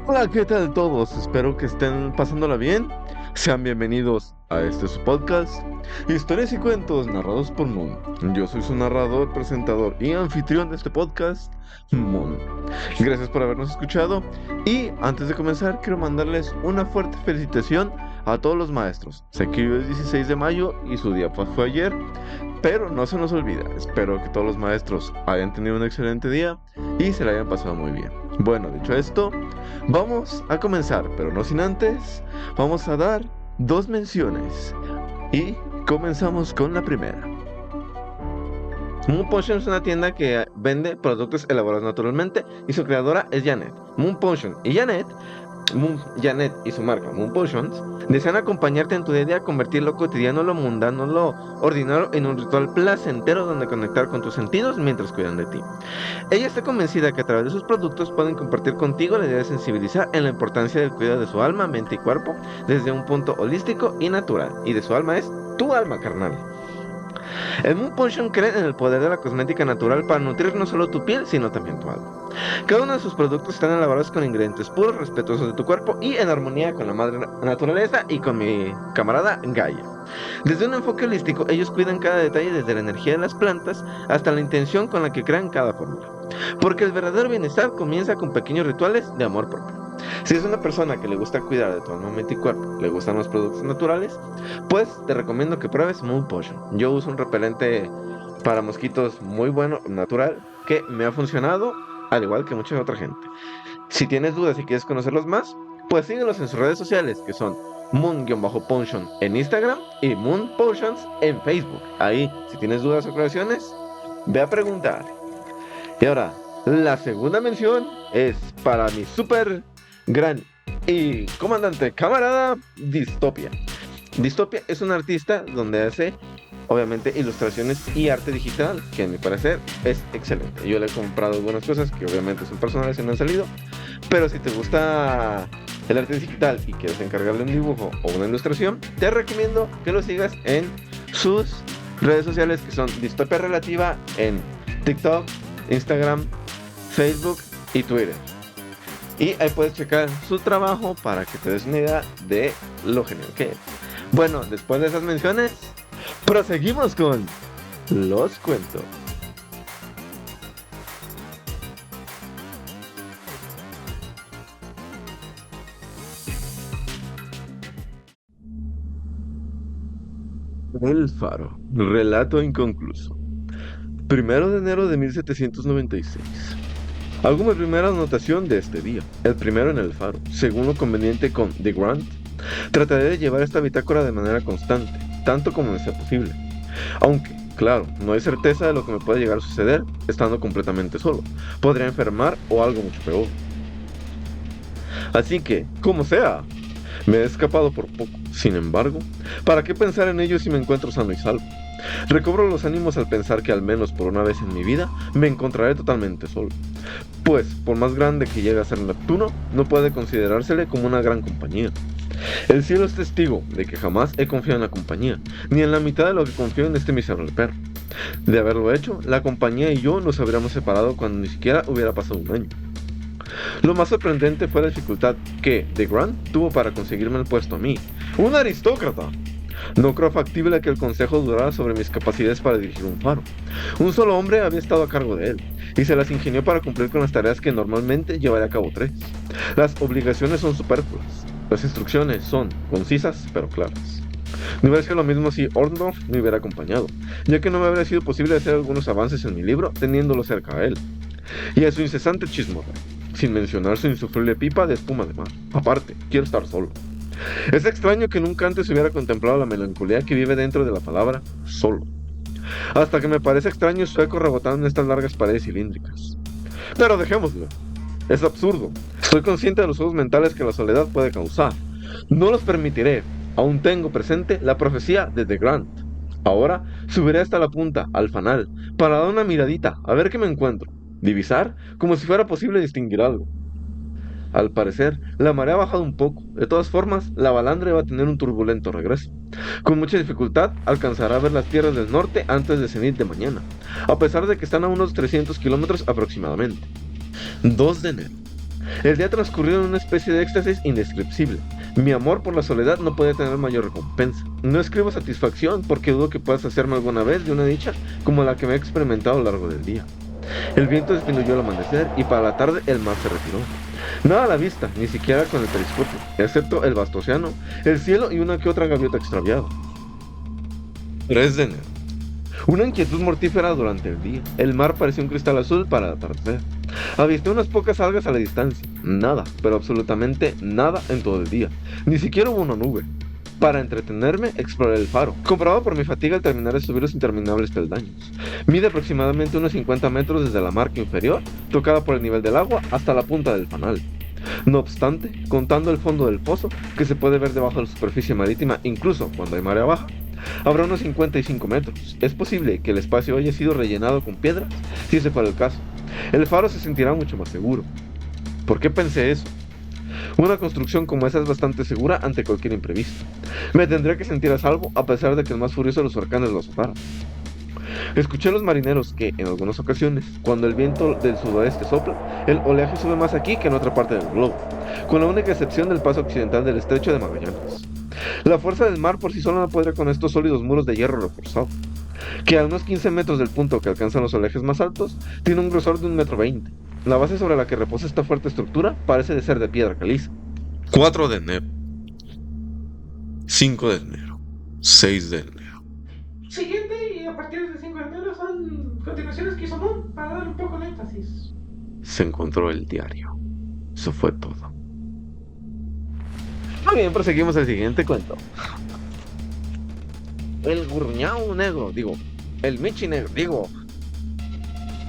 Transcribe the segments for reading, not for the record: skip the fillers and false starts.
Hola, ¿qué tal todos? Espero que estén pasándola bien. Sean bienvenidos a su podcast, Historias y Cuentos narrados por Moon. Yo soy su narrador, presentador y anfitrión de este podcast, Moon. Gracias por habernos escuchado y antes de comenzar quiero mandarles una fuerte felicitación a todos los maestros. Sé que hoy es 16 de mayo y su día fue ayer, pero no se nos olvida. Espero que todos los maestros hayan tenido un excelente día y se la hayan pasado muy bien. Bueno, dicho esto, vamos a comenzar, pero no sin antes, vamos a dar dos menciones. Y comenzamos con la primera. Moon Potion es una tienda que vende productos elaborados naturalmente y su creadora es Janet. Moon Potion y Janet y su marca Moon Potions desean acompañarte en tu día a día, convertir lo cotidiano, lo mundano, lo ordinario en un ritual placentero donde conectar con tus sentidos mientras cuidan de ti. Ella está convencida que a través de sus productos pueden compartir contigo la idea de sensibilizar en la importancia del cuidado de su alma, mente y cuerpo desde un punto holístico y natural. Y de su alma es tu alma, carnal. El Moon Potion cree en el poder de la cosmética natural para nutrir no solo tu piel, sino también tu alma. Cada uno de sus productos están elaborados con ingredientes puros, respetuosos de tu cuerpo y en armonía con la madre naturaleza y con mi camarada Gaia. Desde un enfoque holístico, ellos cuidan cada detalle desde la energía de las plantas hasta la intención con la que crean cada fórmula. Porque el verdadero bienestar comienza con pequeños rituales de amor propio. Si es una persona que le gusta cuidar de tu alma, mente y cuerpo, le gustan los productos naturales, pues te recomiendo que pruebes Moon Potion. Yo uso un repelente para mosquitos muy bueno, natural, que me ha funcionado, al igual que mucha otra gente. Si tienes dudas y quieres conocerlos más, pues síguelos en sus redes sociales, que son Moon-Potion en Instagram y Moon Potions en Facebook. Ahí, si tienes dudas o aclaraciones, ve a preguntar. Y ahora, la segunda mención es para mi súper gran y comandante camarada Dystopia. Dystopia es un artista donde hace obviamente ilustraciones y arte digital, que a mi parecer es excelente. Yo le he comprado algunas cosas que obviamente son personales y no han salido, pero si te gusta el arte digital y quieres encargarle un dibujo o una ilustración, te recomiendo que lo sigas en sus redes sociales, que son Dystopia Relativa en TikTok, Instagram, Facebook y Twitter. Y ahí puedes checar su trabajo para que te des una idea de lo genial que es. Bueno, después de esas menciones, proseguimos con los cuentos. El Faro, relato inconcluso. 1 de enero de 1796. Hago mi primera anotación de este día, el primero en el Faro. Según lo conveniente con The Grant, trataré de llevar esta bitácora de manera constante, tanto como me sea posible. Aunque, claro, no hay certeza de lo que me puede llegar a suceder estando completamente solo. Podría enfermar o algo mucho peor. Así que, como sea, me he escapado por poco. Sin embargo, ¿para qué pensar en ello si me encuentro sano y salvo? Recobro los ánimos al pensar que al menos por una vez en mi vida me encontraré totalmente solo. Pues, por más grande que llegue a ser Neptuno, no puede considerársele como una gran compañía. El cielo es testigo de que jamás he confiado en la compañía, ni en la mitad de lo que confío en este miserable perro. De haberlo hecho, la compañía y yo nos habríamos separado cuando ni siquiera hubiera pasado un año. Lo más sorprendente fue la dificultad que The Grant tuvo para conseguirme el puesto a mí, un aristócrata. No creo factible que el consejo dudara sobre mis capacidades para dirigir un faro. Un solo hombre había estado a cargo de él, y se las ingenió para cumplir con las tareas que normalmente llevaría a cabo 3. Las obligaciones son superfluas, las instrucciones son concisas pero claras. No hubiera sido lo mismo si Orndorff me hubiera acompañado, ya que no me habría sido posible hacer algunos avances en mi libro teniéndolo cerca a él. Y a su incesante chismorreo, sin mencionar su insufrible pipa de espuma de mar. Aparte, quiero estar solo. Es extraño que nunca antes hubiera contemplado la melancolía que vive dentro de la palabra solo. Hasta que me parece extraño su eco rebotando en estas largas paredes cilíndricas. Pero dejémoslo. Es absurdo. Estoy consciente de los juegos mentales que la soledad puede causar. No los permitiré. Aún tengo presente la profecía de The Grant. Ahora subiré hasta la punta, al fanal, para dar una miradita, a ver qué me encuentro. Divisar, como si fuera posible distinguir algo. Al parecer, la marea ha bajado un poco. De todas formas, la balandra va a tener un turbulento regreso. Con mucha dificultad, alcanzará a ver las tierras del norte antes de cenit de mañana, a pesar de que están a unos 300 kilómetros aproximadamente. 2 de enero. El día transcurrió en una especie de éxtasis indescriptible. Mi amor por la soledad no podía tener mayor recompensa. No escribo satisfacción porque dudo que puedas hacerme alguna vez de una dicha como la que me he experimentado a lo largo del día. El viento disminuyó al amanecer y para la tarde el mar se retiró. Nada a la vista, ni siquiera con el telescopio, excepto el vasto océano, el cielo y una que otra gaviota extraviada. 3 de enero. Una inquietud mortífera durante el día. El mar parecía un cristal azul para el atardecer. Avisté unas pocas algas a la distancia. Nada, pero absolutamente nada en todo el día. Ni siquiera hubo una nube. Para entretenerme, exploré el faro, comprobado por mi fatiga al terminar de subir los interminables peldaños. Mide aproximadamente unos 50 metros desde la marca inferior, tocada por el nivel del agua, hasta la punta del fanal. No obstante, contando el fondo del pozo, que se puede ver debajo de la superficie marítima incluso cuando hay marea baja, habrá unos 55 metros. Es posible que el espacio haya sido rellenado con piedras, si ese fuera el caso. El faro se sentirá mucho más seguro. ¿Por qué pensé eso? Una construcción como esa es bastante segura ante cualquier imprevisto. Me tendría que sentir a salvo a pesar de que el más furioso de los huracanes lo azotara. Escuché a los marineros que, en algunas ocasiones, cuando el viento del sudoeste sopla, el oleaje sube más aquí que en otra parte del globo, con la única excepción del paso occidental del estrecho de Magallanes. La fuerza del mar por sí sola no podría con estos sólidos muros de hierro reforzado, que a unos 15 metros del punto que alcanzan los oleajes más altos, tiene un grosor de 1,20 m. La base sobre la que reposa esta fuerte estructura parece de ser de piedra caliza. 4 de enero. 5 de enero. 6 de enero. Siguiente y a partir del 5 de enero son continuaciones que hizo Moon para dar un poco de énfasis. Se encontró el diario. Eso fue todo. Muy bien, proseguimos al siguiente cuento. El gurñao negro, el michi negro,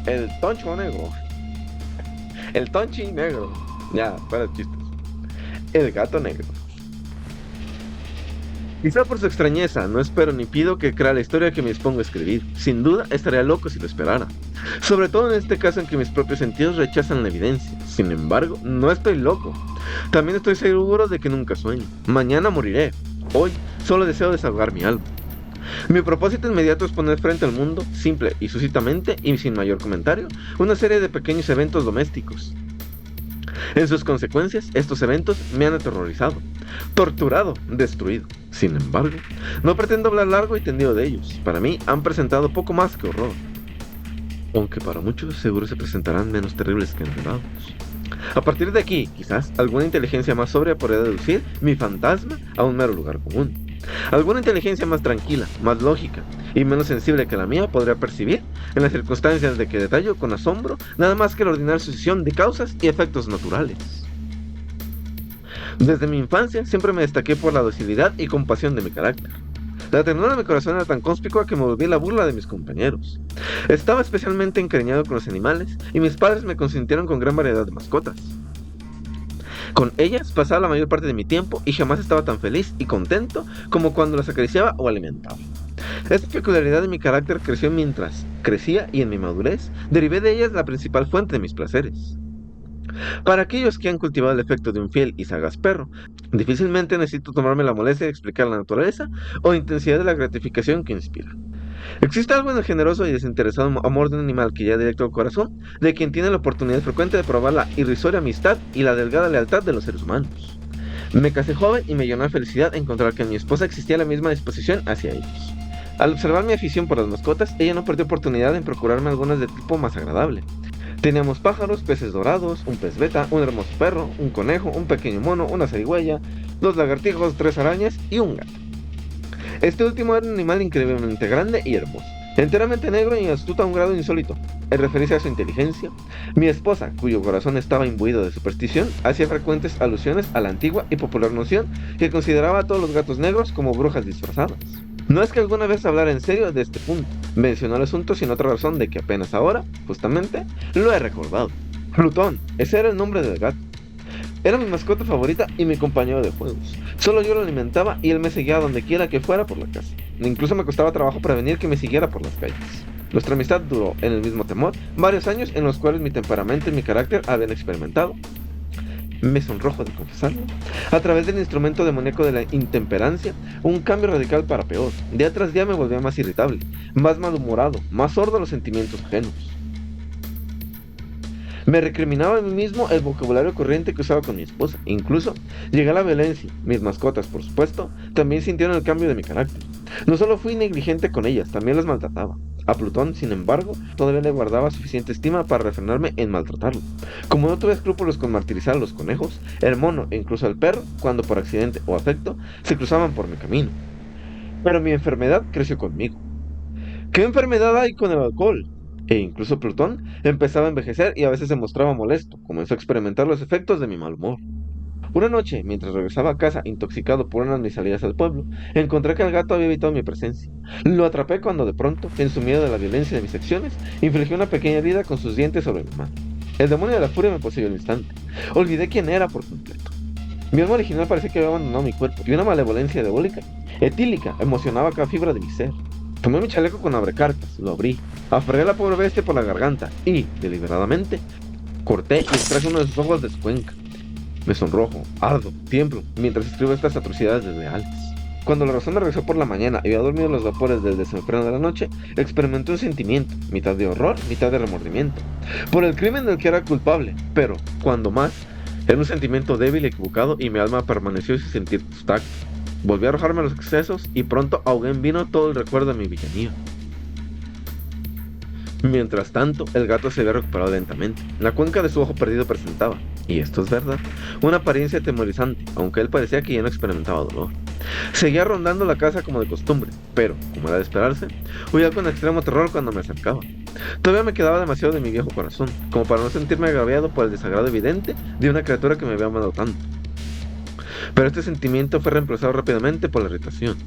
el toncho negro, el tonchi negro, ya, para chistes, el gato negro. Quizá por su extrañeza, no espero ni pido que crea la historia que me dispongo a escribir. Sin duda, estaría loco si lo esperara. Sobre todo en este caso en que mis propios sentidos rechazan la evidencia. Sin embargo, no estoy loco. También estoy seguro de que nunca sueño. Mañana moriré. Hoy solo deseo desahogar mi alma. Mi propósito inmediato es poner frente al mundo, simple y sucintamente y sin mayor comentario, una serie de pequeños eventos domésticos. En sus consecuencias, estos eventos me han aterrorizado, torturado, destruido. Sin embargo, no pretendo hablar largo y tendido de ellos. Para mí han presentado poco más que horror. Aunque para muchos seguro se presentarán menos terribles que enredados. A partir de aquí, quizás, alguna inteligencia más sobria podría deducir mi fantasma a un mero lugar común. Alguna inteligencia más tranquila, más lógica y menos sensible que la mía podría percibir, en las circunstancias de que detallo con asombro, nada más que la ordinaria sucesión de causas y efectos naturales. Desde mi infancia siempre me destaqué por la docilidad y compasión de mi carácter. La ternura de mi corazón era tan conspicua que me volví la burla de mis compañeros. Estaba especialmente encariñado con los animales y mis padres me consintieron con gran variedad de mascotas. Con ellas pasaba la mayor parte de mi tiempo y jamás estaba tan feliz y contento como cuando las acariciaba o alimentaba. Esta peculiaridad de mi carácter creció mientras crecía y en mi madurez derivé de ellas la principal fuente de mis placeres. Para aquellos que han cultivado el efecto de un fiel y sagaz perro, difícilmente necesito tomarme la molestia de explicar la naturaleza o intensidad de la gratificación que inspira. Existe algo en el generoso y desinteresado amor de un animal que llega directo al corazón, de quien tiene la oportunidad frecuente de probar la irrisoria amistad y la delgada lealtad de los seres humanos. Me casé joven y me llenó de felicidad encontrar que en mi esposa existía la misma disposición hacia ellos. Al observar mi afición por las mascotas, ella no perdió oportunidad en procurarme algunas de tipo más agradable. Teníamos pájaros, peces dorados, un pez beta, un hermoso perro, un conejo, un pequeño mono, una zarigüeya, 2 lagartijos, 3 arañas y un gato. Este último era un animal increíblemente grande y hermoso, enteramente negro y astuto a un grado insólito. En referirse a su inteligencia, mi esposa, cuyo corazón estaba imbuido de superstición, hacía frecuentes alusiones a la antigua y popular noción que consideraba a todos los gatos negros como brujas disfrazadas. No es que alguna vez hablara en serio de este punto, mencionó el asunto sin otra razón de que apenas ahora, justamente, lo he recordado. Plutón, ese era el nombre del gato. Era mi mascota favorita y mi compañero de juegos. Solo yo lo alimentaba y él me seguía donde quiera que fuera por la casa. Incluso me costaba trabajo prevenir que me siguiera por las calles. Nuestra amistad duró, en el mismo temor, varios años en los cuales mi temperamento y mi carácter habían experimentado, me sonrojo de confesarlo, a través del instrumento demoníaco de la intemperancia, un cambio radical para peor. Día tras día me volvía más irritable, más malhumorado, más sordo a los sentimientos ajenos. Me recriminaba a mí mismo el vocabulario corriente que usaba con mi esposa. Incluso llegué a la violencia. Mis mascotas, por supuesto, también sintieron el cambio de mi carácter. No solo fui negligente con ellas, también las maltrataba. A Plutón, sin embargo, todavía le guardaba suficiente estima para refrenarme en maltratarlo. Como no tuve escrúpulos con martirizar a los conejos, el mono e incluso el perro, cuando por accidente o afecto, se cruzaban por mi camino. Pero mi enfermedad creció conmigo. ¿Qué enfermedad hay con el alcohol? E incluso Plutón empezaba a envejecer y a veces se mostraba molesto. Comenzó a experimentar los efectos de mi mal humor. Una noche, mientras regresaba a casa intoxicado por una de mis salidas al pueblo, encontré que el gato había evitado mi presencia. Lo atrapé cuando de pronto, en su miedo de la violencia de mis acciones, infligió una pequeña herida con sus dientes sobre mi mano. El demonio de la furia me poseyó al instante. Olvidé quién era por completo. Mi alma original parecía que había abandonado mi cuerpo y una malevolencia diabólica, etílica, emocionaba cada fibra de mi ser. Tomé mi chaleco con abrecartas, lo abrí, aferré a la pobre bestia por la garganta y, deliberadamente, corté y extraje uno de sus ojos de su cuenca. Me sonrojo, ardo, tiemblo, mientras escribo estas atrocidades desleales. Cuando la razón me regresó por la mañana y había dormido los vapores del desenfreno de la noche, experimenté un sentimiento, mitad de horror, mitad de remordimiento, por el crimen del que era culpable, pero, cuando más, era un sentimiento débil y equivocado y mi alma permaneció sin sentir sus tactos. Volví a arrojarme a los excesos y pronto ahogué en vino todo el recuerdo de mi villanía. Mientras tanto, el gato se había recuperado lentamente. La cuenca de su ojo perdido presentaba, y esto es verdad, una apariencia atemorizante, aunque él parecía que ya no experimentaba dolor. Seguía rondando la casa como de costumbre, pero, como era de esperarse, huía con extremo terror cuando me acercaba. Todavía me quedaba demasiado de mi viejo corazón, como para no sentirme agraviado por el desagrado evidente de una criatura que me había amado tanto. Pero este sentimiento fue reemplazado rápidamente por la irritación.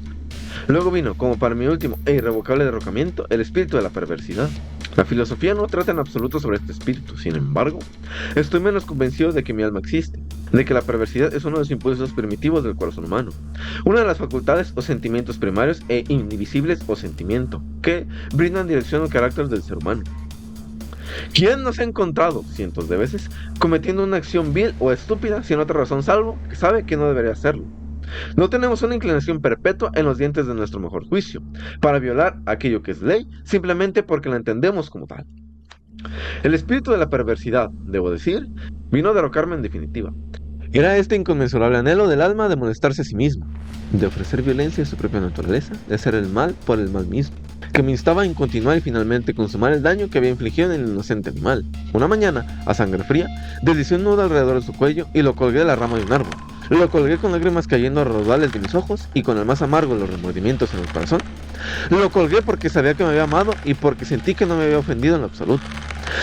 Luego vino, como para mi último e irrevocable derrocamiento, el espíritu de la perversidad. La filosofía no trata en absoluto sobre este espíritu, sin embargo, estoy menos convencido de que mi alma existe, de que la perversidad es uno de los impulsos primitivos del corazón humano, una de las facultades o sentimientos primarios e indivisibles o sentimiento, que brindan dirección al carácter del ser humano. ¿Quién nos ha encontrado, cientos de veces, cometiendo una acción vil o estúpida sin otra razón salvo que sabe que no debería hacerlo? No tenemos una inclinación perpetua en los dientes de nuestro mejor juicio, para violar aquello que es ley, simplemente porque la entendemos como tal. El espíritu de la perversidad, debo decir, vino a derrocarme en definitiva. Era este inconmensurable anhelo del alma de molestarse a sí misma, de ofrecer violencia a su propia naturaleza, de hacer el mal por el mal mismo, que me instaba a continuar y finalmente consumar el daño que había infligido en el inocente animal. Una mañana, a sangre fría, deslicé un nudo alrededor de su cuello y lo colgué de la rama de un árbol. Lo colgué con lágrimas cayendo a raudales de mis ojos y con el más amargo de los remordimientos en el corazón. Lo colgué porque sabía que me había amado y porque sentí que no me había ofendido en lo absoluto.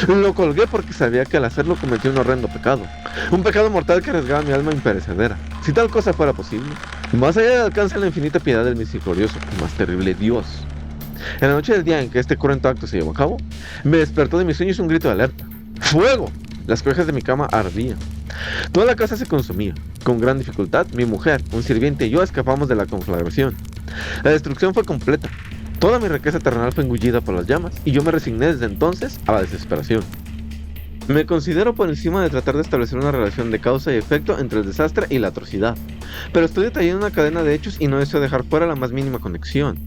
Lo colgué porque sabía que al hacerlo cometí un horrendo pecado. Un pecado mortal que arriesgaba mi alma imperecedera. Si tal cosa fuera posible, más allá del alcance de la infinita piedad del misericordioso y más terrible Dios. En la noche del día en que este cruento acto se llevó a cabo, me despertó de mis sueños un grito de alerta. ¡Fuego! Las cuejas de mi cama ardían. Toda la casa se consumía. Con gran dificultad, mi mujer, un sirviente y yo escapamos de la conflagración. La destrucción fue completa. Toda mi riqueza terrenal fue engullida por las llamas y yo me resigné desde entonces a la desesperación. Me considero por encima de tratar de establecer una relación de causa y efecto entre el desastre y la atrocidad, pero estoy detallando una cadena de hechos y no deseo dejar fuera la más mínima conexión.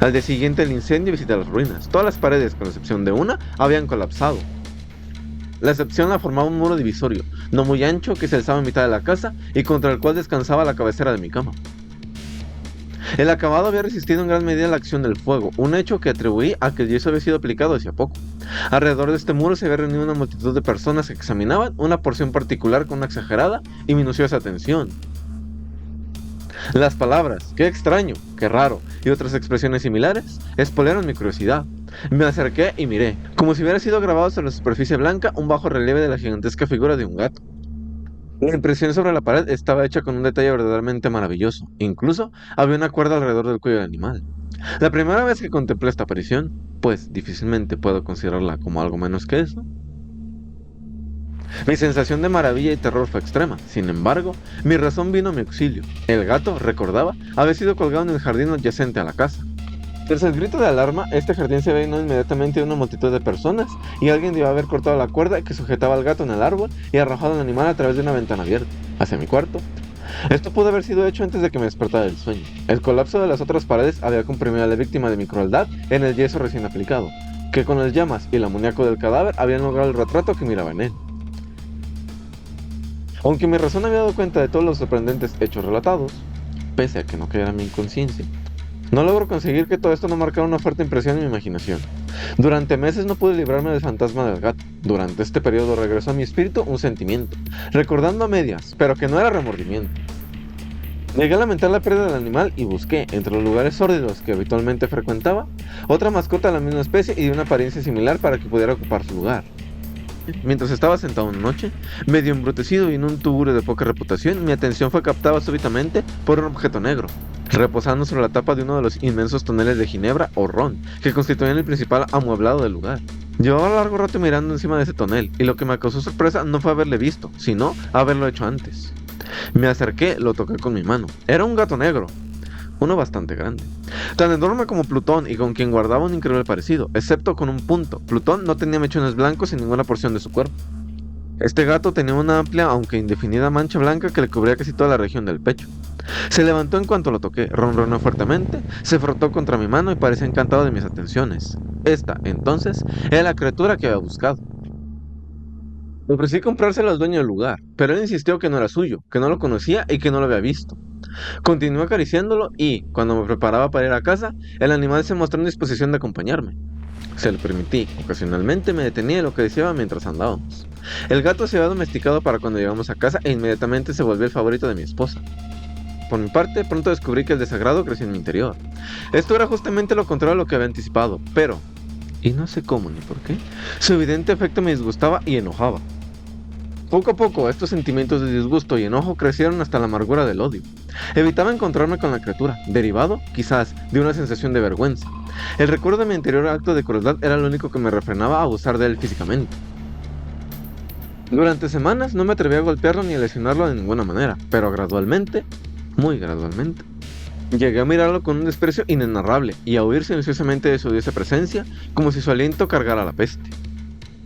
Al día siguiente del incendio visité las ruinas. Todas las paredes, con excepción de una, habían colapsado. La excepción la formaba un muro divisorio, no muy ancho, que se alzaba en mitad de la casa y contra el cual descansaba la cabecera de mi cama. El acabado había resistido en gran medida la acción del fuego, un hecho que atribuí a que el yeso había sido aplicado hacía poco. Alrededor de este muro se había reunido una multitud de personas que examinaban una porción particular con una exagerada y minuciosa atención. Las palabras, qué extraño, qué raro, y otras expresiones similares, espolearon mi curiosidad. Me acerqué y miré, como si hubiera sido grabado sobre la superficie blanca un bajo relieve de la gigantesca figura de un gato. La impresión sobre la pared estaba hecha con un detalle verdaderamente maravilloso. Incluso había una cuerda alrededor del cuello del animal. La primera vez que contemplé esta aparición, pues difícilmente puedo considerarla como algo menos que eso, mi sensación de maravilla y terror fue extrema. Sin embargo, mi razón vino a mi auxilio. El gato, recordaba, había sido colgado en el jardín adyacente a la casa. Tras el grito de alarma, este jardín se veía inmediatamente de una multitud de personas y alguien debió haber cortado la cuerda que sujetaba al gato en el árbol y arrojado al animal a través de una ventana abierta, hacia mi cuarto. Esto pudo haber sido hecho antes de que me despertara del sueño. El colapso de las otras paredes había comprimido a la víctima de mi crueldad en el yeso recién aplicado. que con las llamas y el amoníaco del cadáver habían logrado el retrato que miraba en él. Aunque mi razón había dado cuenta de todos los sorprendentes hechos relatados, pese a que no cayera en mi inconsciencia, no logro conseguir que todo esto no marcara una fuerte impresión en mi imaginación. Durante meses no pude librarme del fantasma del gato. Durante este periodo regresó a mi espíritu un sentimiento, recordando a medias, pero que no era remordimiento. Llegué a lamentar la pérdida del animal y busqué, entre los lugares sórdidos que habitualmente frecuentaba, otra mascota de la misma especie y de una apariencia similar para que pudiera ocupar su lugar. Mientras estaba sentado una noche, medio embrutecido y en un tugurio de poca reputación, mi atención fue captada súbitamente por un objeto negro, reposando sobre la tapa de uno de los inmensos toneles de ginebra o ron, que constituían el principal amueblado del lugar. Llevaba largo rato mirando encima de ese tonel, y lo que me causó sorpresa no fue haberle visto, sino haberlo hecho antes. Me acerqué, lo toqué con mi mano. Era un gato negro, uno bastante grande, tan enorme como Plutón y con quien guardaba un increíble parecido, excepto con un punto. Plutón no tenía mechones blancos en ninguna porción de su cuerpo. Este gato tenía una amplia, aunque indefinida mancha blanca que le cubría casi toda la región del pecho. Se levantó en cuanto lo toqué, ronronó fuertemente, se frotó contra mi mano y parecía encantado de mis atenciones. Esta, entonces, era la criatura que había buscado. Le ofrecí comprárselo al dueño del lugar, pero él insistió que no era suyo, que no lo conocía y que no lo había visto. Continué acariciándolo y, cuando me preparaba para ir a casa, el animal se mostró en disposición de acompañarme. Se lo permití, ocasionalmente me detenía en lo que decía mientras andábamos. El gato se había domesticado para cuando llegamos a casa e inmediatamente se volvió el favorito de mi esposa. Por mi parte, pronto descubrí que el desagrado creció en mi interior. Esto era justamente lo contrario a lo que había anticipado, pero, y no sé cómo ni por qué, su evidente efecto me disgustaba y enojaba. Poco a poco, estos sentimientos de disgusto y enojo crecieron hasta la amargura del odio. Evitaba encontrarme con la criatura, derivado, quizás, de una sensación de vergüenza. El recuerdo de mi anterior acto de crueldad era lo único que me refrenaba a abusar de él físicamente. Durante semanas no me atreví a golpearlo ni a lesionarlo de ninguna manera, pero gradualmente, muy gradualmente, llegué a mirarlo con un desprecio inenarrable y a huir silenciosamente de su odiosa presencia, como si su aliento cargara la peste.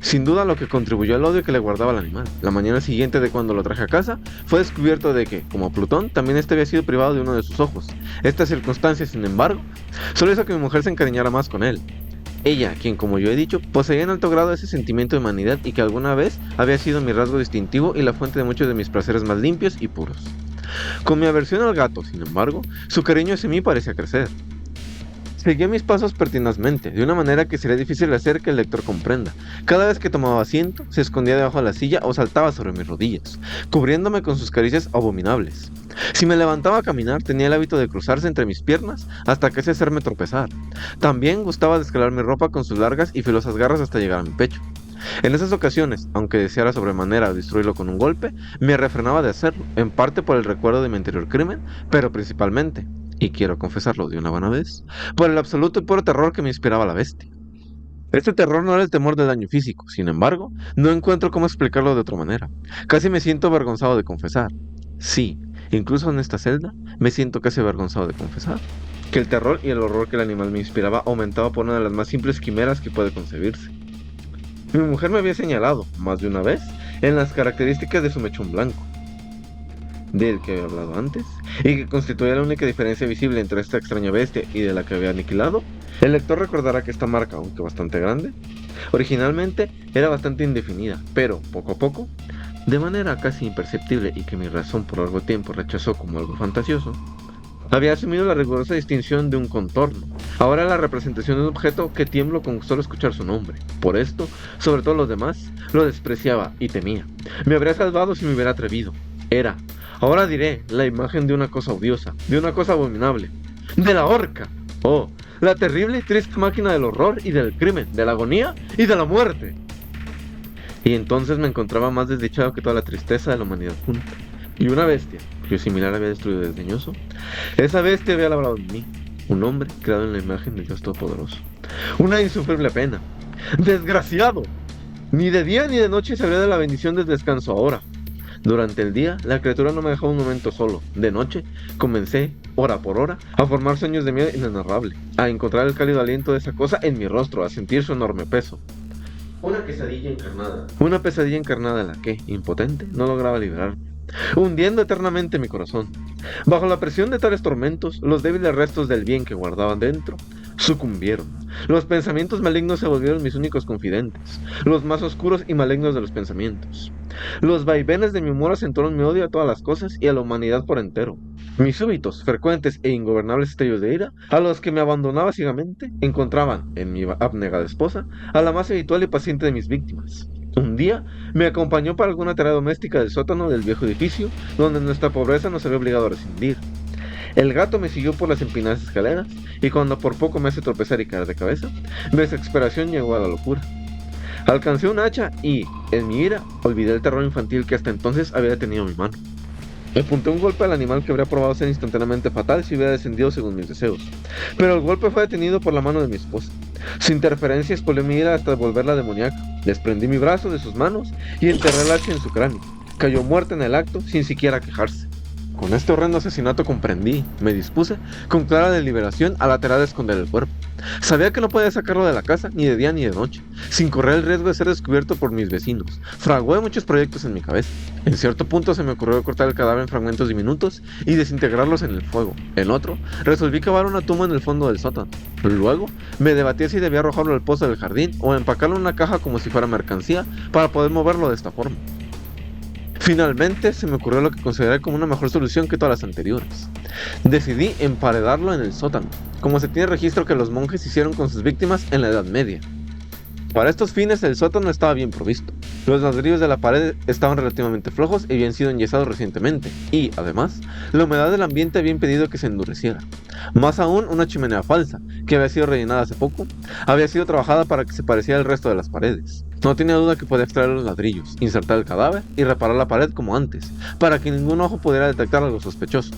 Sin duda lo que contribuyó al odio que le guardaba al animal. La mañana siguiente de cuando lo traje a casa, fue descubierto de que, como Plutón, también este había sido privado de uno de sus ojos. Esta circunstancia, sin embargo, solo hizo que mi mujer se encariñara más con él. Ella, quien como yo he dicho, poseía en alto grado ese sentimiento de humanidad y que alguna vez había sido mi rasgo distintivo y la fuente de muchos de mis placeres más limpios y puros. Con mi aversión al gato, sin embargo, su cariño hacia mí parecía crecer. Seguía mis pasos pertinazmente, de una manera que sería difícil hacer que el lector comprenda. Cada vez que tomaba asiento, se escondía debajo de la silla o saltaba sobre mis rodillas, cubriéndome con sus caricias abominables. Si me levantaba a caminar, tenía el hábito de cruzarse entre mis piernas hasta que hacerme tropezar. También gustaba de escalar mi ropa con sus largas y filosas garras hasta llegar a mi pecho. En esas ocasiones, aunque deseara sobremanera destruirlo con un golpe, me refrenaba de hacerlo, en parte por el recuerdo de mi anterior crimen, pero principalmente, y quiero confesarlo de una buena vez, por el absoluto y puro terror que me inspiraba la bestia. Este terror no era el temor del daño físico, sin embargo, no encuentro cómo explicarlo de otra manera. Casi me siento avergonzado de confesar. Sí, incluso en esta celda, me siento casi avergonzado de confesar que el terror y el horror que el animal me inspiraba aumentaba por una de las más simples quimeras que puede concebirse. Mi mujer me había señalado, más de una vez, en las características de su mechón blanco, del que había hablado antes, y que constituía la única diferencia visible entre esta extraña bestia y de la que había aniquilado. El lector recordará que esta marca, aunque bastante grande, originalmente era bastante indefinida, pero poco a poco, de manera casi imperceptible y que mi razón por largo tiempo rechazó como algo fantasioso, había asumido la rigurosa distinción de un contorno. Ahora la representación de un objeto que tiemblo con solo escuchar su nombre. Por esto, sobre todo los demás, lo despreciaba y temía. Me habría salvado si me hubiera atrevido. Era, ahora diré, la imagen de una cosa odiosa, de una cosa abominable, de la horca. Oh, la terrible y triste máquina del horror y del crimen, de la agonía y de la muerte. Y entonces me encontraba más desdichado que toda la tristeza de la humanidad junta. Y una bestia, cuyo similar había destruido desdeñoso, esa bestia había labrado en mí, un hombre creado en la imagen del Dios Todopoderoso. Una insufrible pena. ¡Desgraciado! Ni de día ni de noche se habría de la bendición del descanso ahora. Durante el día, la criatura no me dejaba un momento solo. De noche, comencé, hora por hora, a formar sueños de miedo inenarrable, a encontrar el cálido aliento de esa cosa en mi rostro, a sentir su enorme peso. Una pesadilla encarnada. Una pesadilla encarnada de la que, impotente, no lograba liberarme, hundiendo eternamente mi corazón. Bajo la presión de tales tormentos, los débiles restos del bien que guardaban dentro Sucumbieron. Los pensamientos malignos se volvieron mis únicos confidentes, los más oscuros y malignos de los pensamientos. Los vaivenes de mi humor acentuaron mi odio a todas las cosas y a la humanidad por entero. Mis súbitos, frecuentes e ingobernables estallos de ira, a los que me abandonaba ciegamente, encontraban, en mi abnegada esposa, a la más habitual y paciente de mis víctimas. Un día me acompañó para alguna tarea doméstica del sótano del viejo edificio, donde nuestra pobreza nos había obligado a rescindir. El gato me siguió por las empinadas escaleras, y cuando por poco me hace tropezar y caer de cabeza, mi desesperación llegó a la locura. Alcancé un hacha y, en mi ira, olvidé el terror infantil que hasta entonces había detenido mi mano. Apunté un golpe al animal que habría probado ser instantáneamente fatal si hubiera descendido según mis deseos, pero el golpe fue detenido por la mano de mi esposa. Su interferencia expolió mi ira hasta volverla demoníaca. Desprendí mi brazo de sus manos y enterré el hacha en su cráneo. Cayó muerta en el acto sin siquiera quejarse. Con este horrendo asesinato comprendí, me dispuse, con clara deliberación, a la tarea de esconder el cuerpo. Sabía que no podía sacarlo de la casa, ni de día ni de noche, sin correr el riesgo de ser descubierto por mis vecinos. Fragué muchos proyectos en mi cabeza. En cierto punto se me ocurrió cortar el cadáver en fragmentos diminutos y desintegrarlos en el fuego. En otro, resolví cavar una tumba en el fondo del sótano. Luego, me debatí si debía arrojarlo al pozo del jardín o empacarlo en una caja como si fuera mercancía para poder moverlo de esta forma. Finalmente se me ocurrió lo que consideré como una mejor solución que todas las anteriores. Decidí emparedarlo en el sótano, como se tiene registro que los monjes hicieron con sus víctimas en la Edad Media. Para estos fines el sótano estaba bien provisto. Los ladrillos de la pared estaban relativamente flojos y habían sido enyesados recientemente, y, además, la humedad del ambiente había impedido que se endureciera. Más aún, una chimenea falsa, que había sido rellenada hace poco, había sido trabajada para que se pareciera al resto de las paredes. No tenía duda que podía extraer los ladrillos, insertar el cadáver y reparar la pared como antes, para que ningún ojo pudiera detectar algo sospechoso.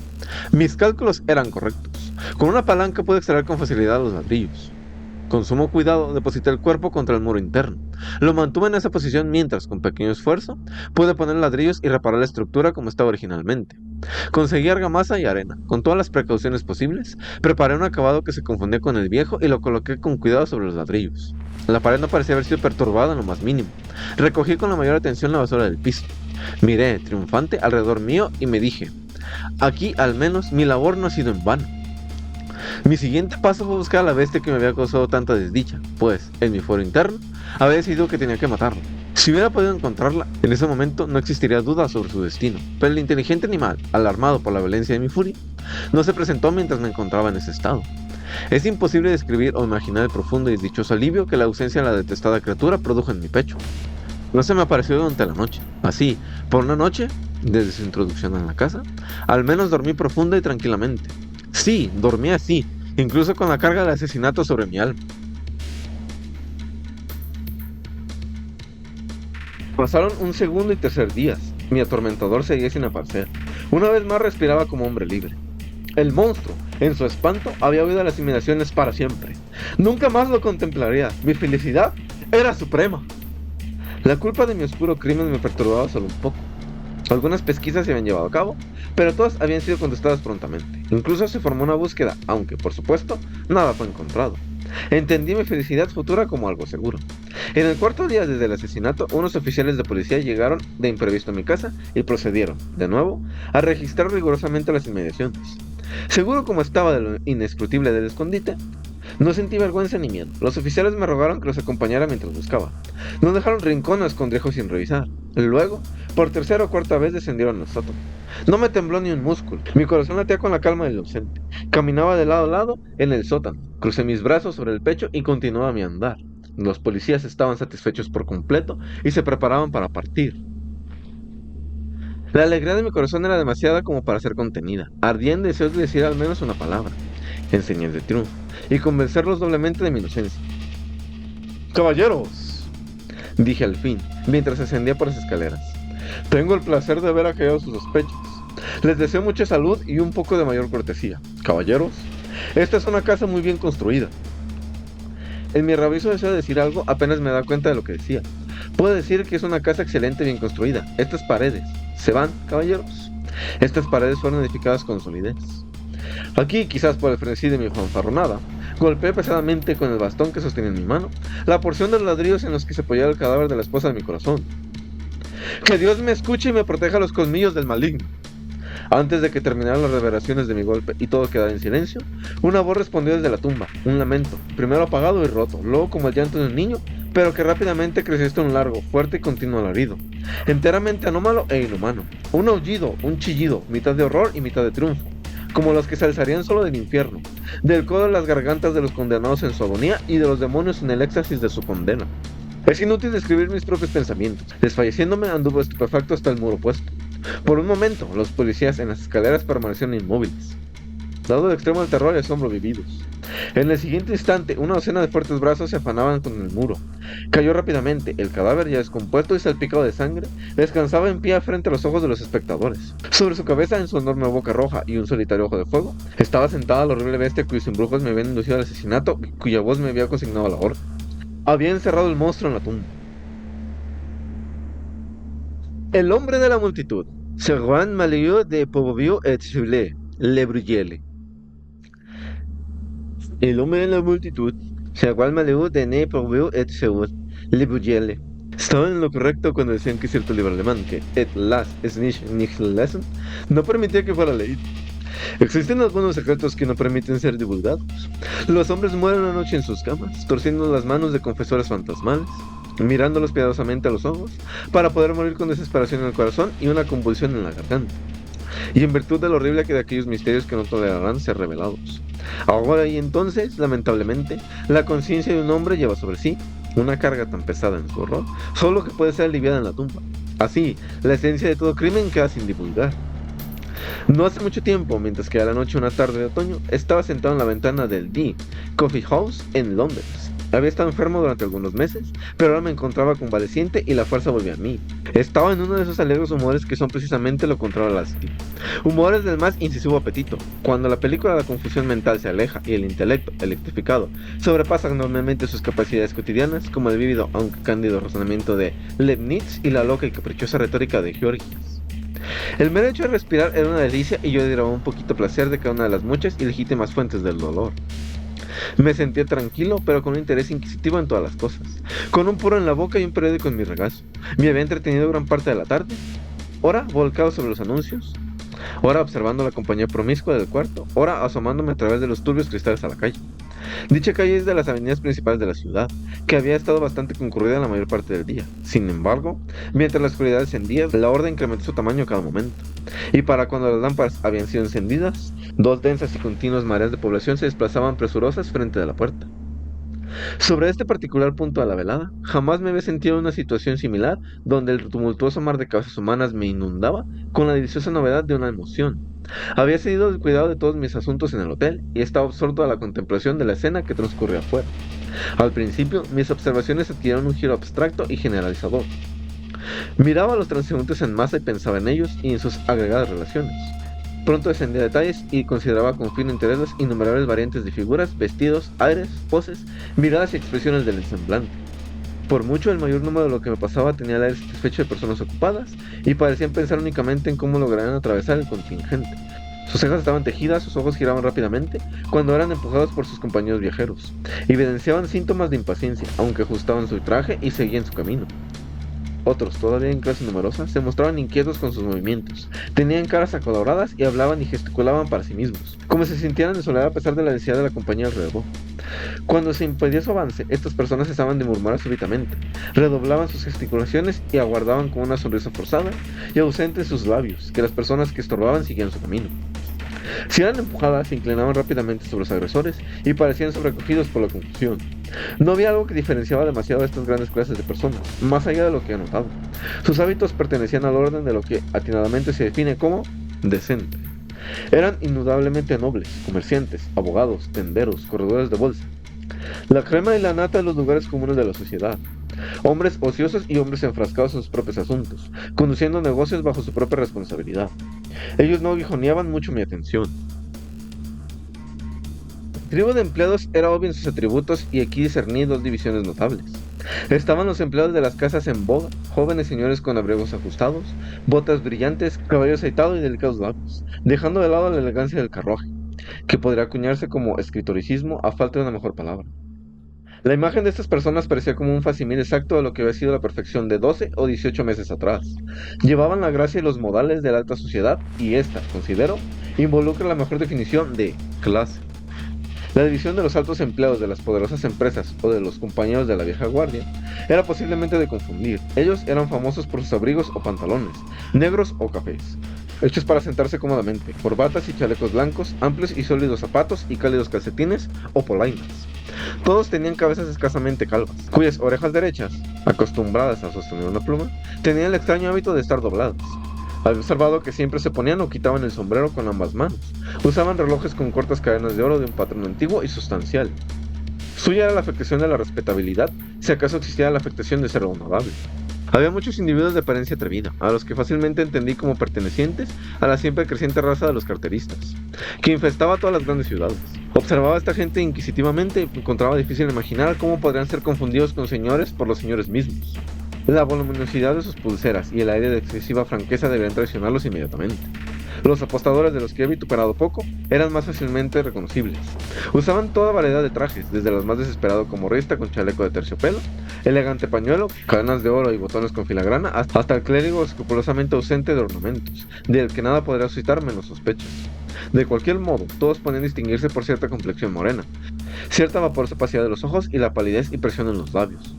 Mis cálculos eran correctos. Con una palanca pude extraer con facilidad los ladrillos. Con sumo cuidado deposité el cuerpo contra el muro interno. Lo mantuve en esa posición mientras, con pequeño esfuerzo, pude poner ladrillos y reparar la estructura como estaba originalmente. Conseguí argamasa y arena. Con todas las precauciones posibles, preparé un acabado que se confundía con el viejo y lo coloqué con cuidado sobre los ladrillos. La pared no parecía haber sido perturbada en lo más mínimo. Recogí con la mayor atención la basura del piso. Miré, triunfante, alrededor mío y me dije: aquí, al menos, mi labor no ha sido en vano. Mi siguiente paso fue buscar a la bestia que me había causado tanta desdicha, pues, en mi fuero interno, había decidido que tenía que matarla. Si hubiera podido encontrarla, en ese momento no existiría duda sobre su destino, pero el inteligente animal, alarmado por la violencia de mi furia, no se presentó mientras me encontraba en ese estado. Es imposible describir o imaginar el profundo y dichoso alivio que la ausencia de la detestada criatura produjo en mi pecho. No se me apareció durante la noche. Así, por una noche, desde su introducción en la casa, al menos dormí profunda y tranquilamente. Sí, dormí así, incluso con la carga del asesinato sobre mi alma. Pasaron un segundo y tercer días. Mi atormentador seguía sin aparecer. Una vez más respiraba como hombre libre. El monstruo, en su espanto, había huido a las inmediaciones para siempre. Nunca más lo contemplaría. Mi felicidad era suprema. La culpa de mi oscuro crimen me perturbaba solo un poco. Algunas pesquisas se habían llevado a cabo, pero todas habían sido contestadas prontamente. Incluso se formó una búsqueda, aunque, por supuesto, nada fue encontrado. Entendí mi felicidad futura como algo seguro. En el cuarto día desde el asesinato, unos oficiales de policía llegaron de imprevisto a mi casa y procedieron, de nuevo, a registrar rigurosamente las inmediaciones. Seguro como estaba de lo inescrutible del escondite, no sentí vergüenza ni miedo. Los oficiales me rogaron que los acompañara mientras buscaba. No dejaron rincón o escondrijo sin revisar. Luego, por tercera o cuarta vez descendieron al sótano. No me tembló ni un músculo. Mi corazón latía con la calma del ausente. Caminaba de lado a lado en el sótano. Crucé mis brazos sobre el pecho y continuaba mi andar. Los policías estaban satisfechos por completo y se preparaban para partir. La alegría de mi corazón era demasiada como para ser contenida. Ardía en deseos de decir al menos una palabra, en señal de triunfo, y convencerlos doblemente de mi inocencia. «Caballeros», dije al fin, mientras ascendía por las escaleras, «tengo el placer de haber acallado sus sospechas. Les deseo mucha salud y un poco de mayor cortesía. Caballeros, esta es una casa muy bien construida». En mi rabioso deseo de decir algo, apenas me da cuenta de lo que decía. Puedo decir que es una casa excelente y bien construida. Estas paredes, ¿se van, caballeros? Estas paredes fueron edificadas con solidez. Aquí, quizás por el frenesí de mi fanfarronada, golpeé pesadamente con el bastón que sostenía en mi mano la porción de los ladrillos en los que se apoyaba el cadáver de la esposa de mi corazón. Que Dios me escuche y me proteja los colmillos del maligno. Antes de que terminaran las reverberaciones de mi golpe y todo quedara en silencio, una voz respondió desde la tumba, un lamento, primero apagado y roto, luego como el llanto de un niño, pero que rápidamente creció hasta un largo, fuerte y continuo alarido, enteramente anómalo e inhumano, un aullido, un chillido, mitad de horror y mitad de triunfo, como los que se alzarían solo del infierno, del codo de las gargantas de los condenados en su agonía y de los demonios en el éxtasis de su condena. Es inútil describir mis propios pensamientos. Desfalleciéndome, anduvo estupefacto hasta el muro opuesto. Por un momento, los policías en las escaleras permanecieron inmóviles, dado el extremo del terror y asombro vividos. En el siguiente instante, una docena de fuertes brazos se afanaban con el muro. Cayó rápidamente, el cadáver ya descompuesto y salpicado de sangre, descansaba en pie frente a los ojos de los espectadores. Sobre su cabeza, en su enorme boca roja y un solitario ojo de fuego, estaba sentada la horrible bestia cuyos embrujos me habían inducido al asesinato y cuya voz me había consignado a la horda. Había encerrado el monstruo en la tumba. El hombre de la multitud, Servan Malieu de Pobovio et Chulé, Le Bruyele. El hombre de la multitud, Servan Malieu de Ne Pobovio et Chulé, Le Bruyele. Estaban en lo correcto cuando decían que cierto libro alemán, que et las es nicht lesen, no permitía que fuera leído. Existen algunos secretos que no permiten ser divulgados. Los hombres mueren una noche en sus camas, torciendo las manos de confesores fantasmales, mirándolos piadosamente a los ojos, para poder morir con desesperación en el corazón y una convulsión en la garganta. Y en virtud de lo horrible que de aquellos misterios que no tolerarán ser revelados. Ahora y entonces, lamentablemente, la conciencia de un hombre lleva sobre sí una carga tan pesada en su horror, solo que puede ser aliviada en la tumba. Así, la esencia de todo crimen queda sin divulgar. No hace mucho tiempo, mientras que a la noche una tarde de otoño, estaba sentado en la ventana del D Coffee House en Londres. Había estado enfermo durante algunos meses, pero ahora me encontraba convaleciente y la fuerza volvía a mí. Estaba en uno de esos alegres humores que son precisamente lo contrario a las humores del más incisivo apetito. Cuando la película de la confusión mental se aleja y el intelecto, electrificado, sobrepasa enormemente sus capacidades cotidianas, como el vívido aunque cándido razonamiento de Leibniz y la loca y caprichosa retórica de Georgias. El mero hecho de respirar era una delicia y yo derramaba un poquito placer de cada una de las muchas y legítimas fuentes del dolor. Me sentía tranquilo, pero con un interés inquisitivo en todas las cosas, con un puro en la boca y un periódico en mi regazo. Me había entretenido gran parte de la tarde, ora volcado sobre los anuncios, ora observando la compañía promiscua del cuarto, ora asomándome a través de los turbios cristales a la calle. Dicha calle es de las avenidas principales de la ciudad, que había estado bastante concurrida la mayor parte del día. Sin embargo, mientras la oscuridad descendía, la horda incrementó su tamaño cada momento. Y para cuando las lámparas habían sido encendidas, dos densas y continuas mareas de población se desplazaban presurosas frente a la puerta. Sobre este particular punto de la velada, jamás me había sentido en una situación similar, donde el tumultuoso mar de cabezas humanas me inundaba con la deliciosa novedad de una emoción. Había cedido el cuidado de todos mis asuntos en el hotel y estaba absorto a la contemplación de la escena que transcurría afuera. Al principio, mis observaciones adquirieron un giro abstracto y generalizador. Miraba a los transeúntes en masa y pensaba en ellos y en sus agregadas relaciones. Pronto descendía a detalles y consideraba con fino interés las innumerables variantes de figuras, vestidos, aires, poses, miradas y expresiones del semblante. Por mucho, el mayor número de lo que me pasaba tenía el aire satisfecho de personas ocupadas y parecían pensar únicamente en cómo lograrían atravesar el contingente. Sus cejas estaban tejidas, sus ojos giraban rápidamente cuando eran empujados por sus compañeros viajeros. Evidenciaban síntomas de impaciencia, aunque ajustaban su traje y seguían su camino. Otros, todavía en clase numerosa, se mostraban inquietos con sus movimientos. Tenían caras acoloradas y hablaban y gesticulaban para sí mismos, como si se sintieran en soledad a pesar de la densidad de la compañía alrededor. Cuando se impedía su avance, estas personas cesaban de murmurar súbitamente, redoblaban sus gesticulaciones y aguardaban con una sonrisa forzada y ausente en sus labios que las personas que estorbaban siguieran su camino. Si eran empujadas, se inclinaban rápidamente sobre los agresores y parecían sobrecogidos por la confusión. No había algo que diferenciaba demasiado a estas grandes clases de personas, más allá de lo que he notado. Sus hábitos pertenecían al orden de lo que atinadamente se define como decente. Eran indudablemente nobles, comerciantes, abogados, tenderos, corredores de bolsa. La crema y la nata de los lugares comunes de la sociedad. Hombres ociosos y hombres enfrascados en sus propios asuntos, conduciendo negocios bajo su propia responsabilidad. Ellos no aguijoneaban mucho mi atención. El tribu de empleados era obvio en sus atributos y aquí discerní dos divisiones notables. Estaban los empleados de las casas en boga, jóvenes señores con abrigos ajustados, botas brillantes, cabello aceitado y delicados labios, dejando de lado la elegancia del carruaje, que podría acuñarse como escritoricismo a falta de una mejor palabra. La imagen de estas personas parecía como un facsimil exacto de lo que había sido la perfección de 12 o 18 meses atrás. Llevaban la gracia y los modales de la alta sociedad y esta, considero, involucra la mejor definición de clase. La división de los altos empleados de las poderosas empresas o de los compañeros de la vieja guardia era posiblemente de confundir. Ellos eran famosos por sus abrigos o pantalones, negros o cafés, hechos para sentarse cómodamente, corbatas y chalecos blancos, amplios y sólidos zapatos y cálidos calcetines o polainas. Todos tenían cabezas escasamente calvas, cuyas orejas derechas, acostumbradas a sostener una pluma, tenían el extraño hábito de estar dobladas. Había observado que siempre se ponían o quitaban el sombrero con ambas manos. Usaban relojes con cortas cadenas de oro de un patrón antiguo y sustancial. Suya era la afectación de la respetabilidad, si acaso existía la afectación de ser honorable. Había muchos individuos de apariencia atrevida, a los que fácilmente entendí como pertenecientes a la siempre creciente raza de los carteristas, que infestaba todas las grandes ciudades. Observaba a esta gente inquisitivamente y encontraba difícil imaginar cómo podrían ser confundidos con señores por los señores mismos. La voluminosidad de sus pulseras y el aire de excesiva franqueza debían traicionarlos inmediatamente. Los apostadores de los que he vituperado poco eran más fácilmente reconocibles. Usaban toda variedad de trajes, desde los más desesperados como rista con chaleco de terciopelo, elegante pañuelo, cadenas de oro y botones con filagrana, hasta el clérigo escrupulosamente ausente de ornamentos, del que nada podría suscitar menos sospechas. De cualquier modo, todos podían distinguirse por cierta complexión morena, cierta vaporosa opacidad de los ojos y la palidez y presión en los labios.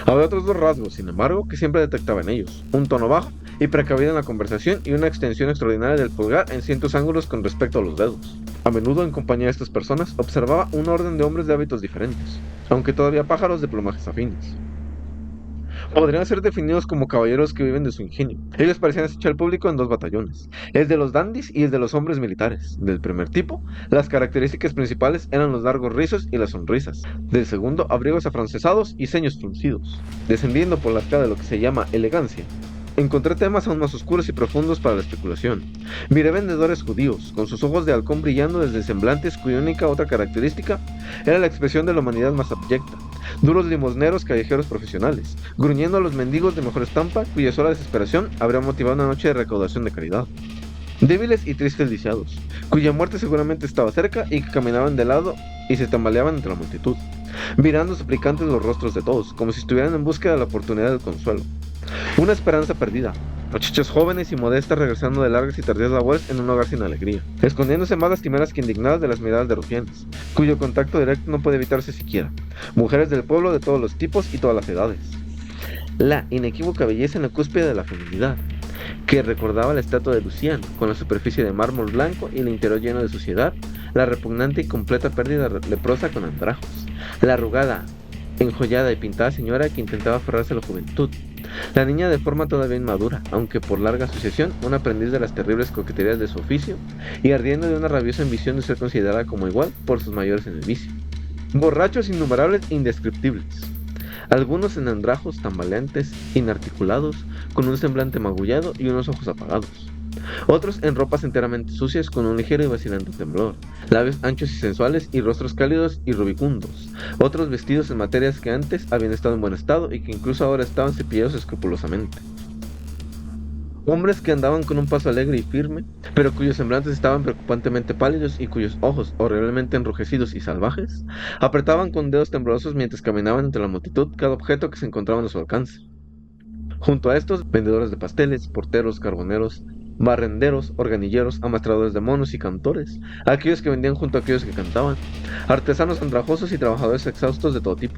Había otros dos rasgos, sin embargo, que siempre detectaba en ellos: un tono bajo y precavido en la conversación y una extensión extraordinaria del pulgar en ciertos ángulos con respecto a los dedos. A menudo, en compañía de estas personas, observaba un orden de hombres de hábitos diferentes, aunque todavía pájaros de plumajes afines. Podrían ser definidos como caballeros que viven de su ingenio. Ellos parecían acechar al público en dos batallones, el de los dandis y el de los hombres militares. Del primer tipo, las características principales eran los largos rizos y las sonrisas. Del segundo, abrigos afrancesados y ceños fruncidos. Descendiendo por la escala de lo que se llama elegancia, encontré temas aún más oscuros y profundos para la especulación. Miré vendedores judíos, con sus ojos de halcón brillando desde semblantes cuya única otra característica era la expresión de la humanidad más abyecta. Duros limosneros callejeros profesionales, gruñendo a los mendigos de mejor estampa, cuya sola desesperación habría motivado una noche de recaudación de caridad. Débiles y tristes lisiados, cuya muerte seguramente estaba cerca y que caminaban de lado y se tambaleaban entre la multitud, mirando suplicantes los rostros de todos, como si estuvieran en búsqueda de la oportunidad del consuelo. Una esperanza perdida. Muchachos jóvenes y modestas regresando de largas y tardías labores en un hogar sin alegría, escondiéndose más lastimeras que indignadas de las miradas de rufianes, cuyo contacto directo no puede evitarse siquiera. Mujeres del pueblo de todos los tipos y todas las edades. La inequívoca belleza en la cúspide de la feminidad, que recordaba la estatua de Luciano, con la superficie de mármol blanco y el interior lleno de suciedad, la repugnante y completa pérdida leprosa con andrajos, la arrugada, enjollada y pintada señora que intentaba aferrarse a la juventud, la niña de forma todavía inmadura, aunque por larga asociación, un aprendiz de las terribles coqueterías de su oficio, y ardiendo de una rabiosa ambición de ser considerada como igual por sus mayores en el vicio. Borrachos innumerables e indescriptibles, algunos en andrajos tambaleantes, inarticulados, con un semblante magullado y unos ojos apagados. Otros en ropas enteramente sucias con un ligero y vacilante temblor, labios anchos y sensuales y rostros cálidos y rubicundos. Otros vestidos en materias que antes habían estado en buen estado y que incluso ahora estaban cepillados escrupulosamente. Hombres que andaban con un paso alegre y firme, pero cuyos semblantes estaban preocupantemente pálidos y cuyos ojos, horriblemente enrojecidos y salvajes, apretaban con dedos temblorosos mientras caminaban entre la multitud cada objeto que se encontraba a su alcance. Junto a estos, vendedores de pasteles, porteros, carboneros, barrenderos, organilleros, amastradores de monos y cantores, aquellos que vendían junto a aquellos que cantaban, artesanos andrajosos y trabajadores exhaustos de todo tipo,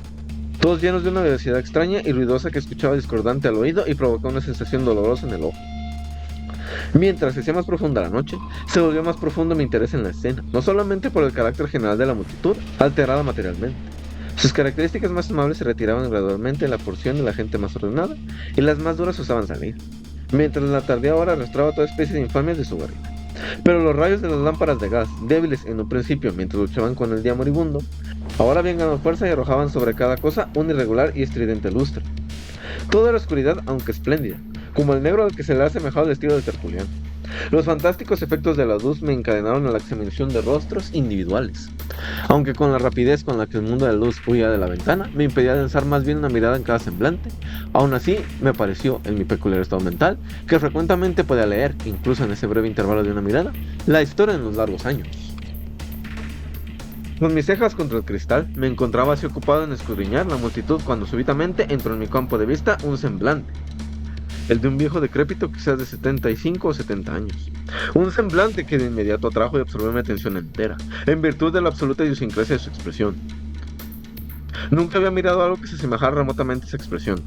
todos llenos de una velocidad extraña y ruidosa que escuchaba discordante al oído y provocaba una sensación dolorosa en el ojo. Mientras se hacía más profunda la noche, se volvió más profundo mi interés en la escena, no solamente por el carácter general de la multitud, alterada materialmente. Sus características más amables se retiraban gradualmente en la porción de la gente más ordenada, y las más duras osaban salir, mientras la tardía hora arrastraba toda especie de infamias de su guarida. Pero los rayos de las lámparas de gas, débiles en un principio mientras luchaban con el día moribundo, ahora habían ganado fuerza y arrojaban sobre cada cosa un irregular y estridente lustre. Toda era oscuridad, aunque espléndida, como el negro al que se le ha asemejado el estilo de Tertuliano. Los fantásticos efectos de la luz me encadenaron a la examinación de rostros individuales, aunque con la rapidez con la que el mundo de la luz huía de la ventana me impedía lanzar más bien una mirada en cada semblante. Aún así, me pareció, en mi peculiar estado mental, que frecuentemente podía leer, incluso en ese breve intervalo de una mirada, la historia en los largos años. Con mis cejas contra el cristal, me encontraba así ocupado en escudriñar la multitud cuando súbitamente entró en mi campo de vista un semblante, el de un viejo decrépito quizás de 75 o 70 años. Un semblante que de inmediato atrajo y absorbió mi atención entera, en virtud de la absoluta idiosincrasia de su expresión. Nunca había mirado algo que se asemejara remotamente a esa expresión.